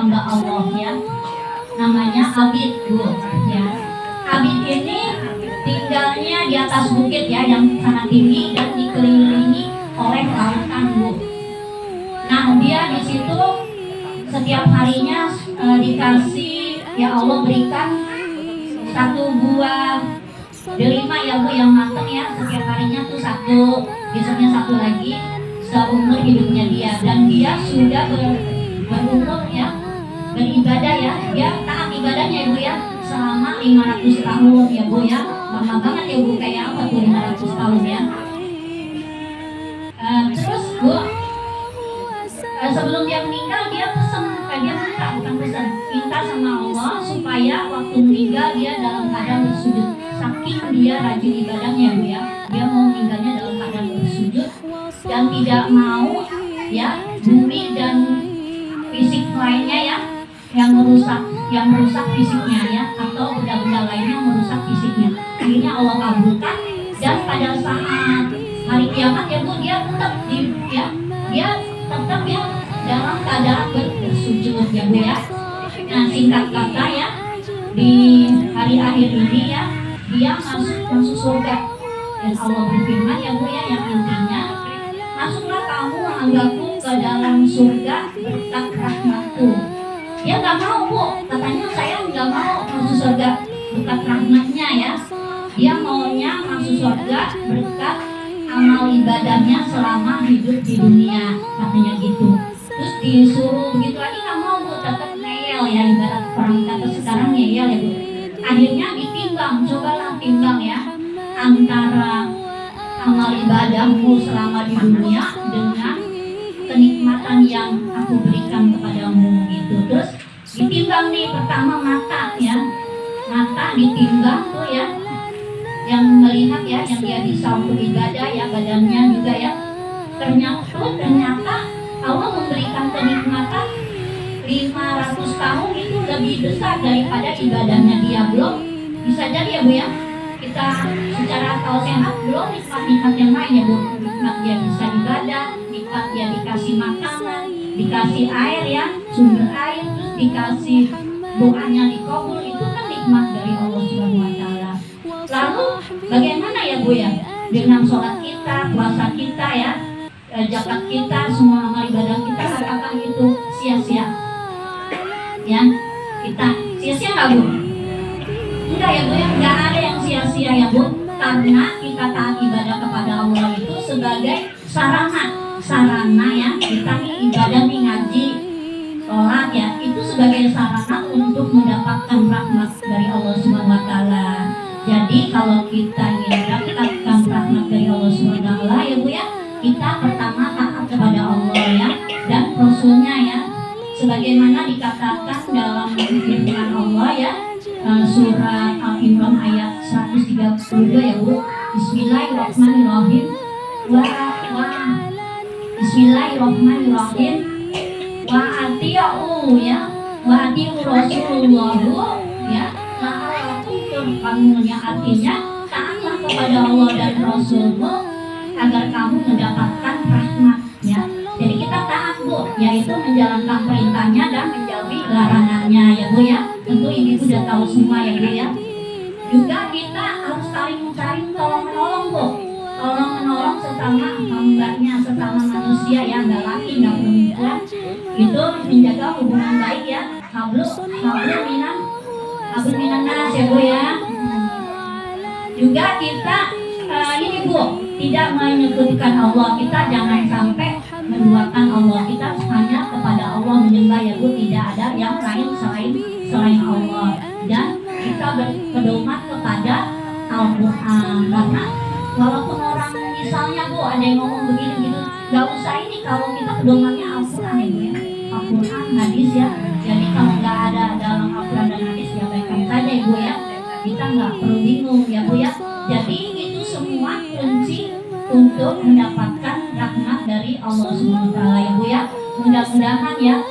hamba Allah ya, namanya Abid Bu ya. Abid ini tinggalnya di atas bukit ya yang sangat tinggi dan dikelilingi oleh lautan Bu. Nah dia di situ setiap harinya dikasih ya Allah berikan satu buah delima ya Bu yang matang ya, setiap harinya tuh satu, besoknya satu lagi seumur hidupnya dia. Dan dia sudah berumur ya, beribadah ya, dia taat ibadahnya ya Bu ya selama 500 tahun ya Bu ya. Lama banget ya Bu, kayak apa tuh 500 tahun ya. Terus Bu sebelum dia meninggal dia pesan, dia minta sama Allah supaya waktu meninggal dia dalam keadaan bersujud. Saking dia rajin ibadahnya Bu ya, dia mau meninggalnya dalam keadaan bersujud dan tidak mau ya bumi dan fisik lainnya ya yang merusak fisiknya ya, atau benda-benda lainnya yang merusak fisiknya. Akhirnya Allah kabulkan, dan pada saat hari kiamat ya Bu dia tetap ya dalam keadaan bersujud ya Bu ya. Nah singkat kata ya, di hari akhir ini ya dia masuk surga, dan Allah berfirman ya Bu ya, yang intinya masuklah kamu anggapku ke dalam surga berkat rahmatku. Dia nggak mau Bu, katanya saya nggak mau masuk surga berkat rahmatnya ya, dia maunya masuk surga berkat amal ibadahnya selama hidup di dunia, katanya gitu. Terus disuruh begitu lagi nggak mau Bu, tetap ngeyel ya, ibarat orang kata sekarang ngeyel ya Bu. Akhirnya ditimbang, cobalah timbang ya antara amal ibadahmu selama di dunia dengan kenikmatan yang aku berikan kepadamu gitu. Terus ditimbang nih, pertama mata ya, mata ditimbang tuh ya, yang melihat ya, yang dia bisa untuk ibadah ya, badannya juga ya. Ternyata Allah memberikan kenikmatan 500 tahun itu lebih besar daripada ibadahnya dia. Belum bisa jadi ya Bu ya, kita secara akal sehat belum nikmat-nikmat yang lain ya Bu. Nikmat dia bisa ibadah, nikmat dia dikasih makanan, dikasih air ya, sumber air, terus dikasih doanya dikabul, itu kan nikmat dari Allah Subhanahu wa taala. Lalu bagaimana ya Bu ya dengan sholat kita, puasa kita ya, zakat kita, semua amal ibadah kita, apakah itu sia-sia? Ya, kita sia-sia nggak Bu? Enggak ya Bu ya, nggak ada yang sia-sia ya Bu, karena kita taat ibadah kepada Allah itu sebagai sarana ya, kita nih ibadah nih ngaji, sholat ya, itu sebagai sarana untuk mendapatkan rahmat dari Allah Subhanahu wa taala. Jadi kalau kita ingin mendapatkan rahmat dari Allah Subhanahu wa taala ya Bu ya, kita pertama taat kepada Allah ya dan Rasulnya ya, sebagaimana dikatakan dalam firman Allah ya, surat Al-Imran ayat 132 ya Bu. Bismillahirrahmanirrahim. Bismillahirrahmanirrahim. Wa ati'u ya, wa ati'u Rasulullahu ya, la'allakum turhamun, yang artinya taatlah kepada Allah dan Rasulmu agar kamu mendapatkan rahmat ya. Jadi kita taat Bu, yaitu menjalankan perintahnya dan menjauhi larangannya ya Bu ya. Tentu ini sudah tahu semua ya Bu ya. Juga kita harus saling tolong menolong Bu, tolong menolong sesama hambanya, sesama manusia ya, nggak laki nggak perempuan, itu menjaga hubungan baik ya. Hablum minan nas ya Bu ya. Juga kita ini Bu, tidak menyebutkan Allah, kita jangan sampai menduakan Allah, kita hanya kepada Allah menyembah ya Bu, tidak ada yang lain selain Allah. Dan kita berpedoman kepada Al-Quran, karena walaupun orang misalnya Bu ada yang ngomong begini gitu, nggak usah ini, kalau kita pedomannya Al-Quran ya Bu ya, Al-Quran, hadis ya. Jadi kalau nggak ada dalam Al-Quran dan hadis ya baikkan saja ya Bu ya, kita nggak perlu bingung ya Bu ya. Jadi itu semua kunci untuk mendapatkan rahmat dari Allah Subhanahu wa taala ya Bu ya. Mudah-mudahan ya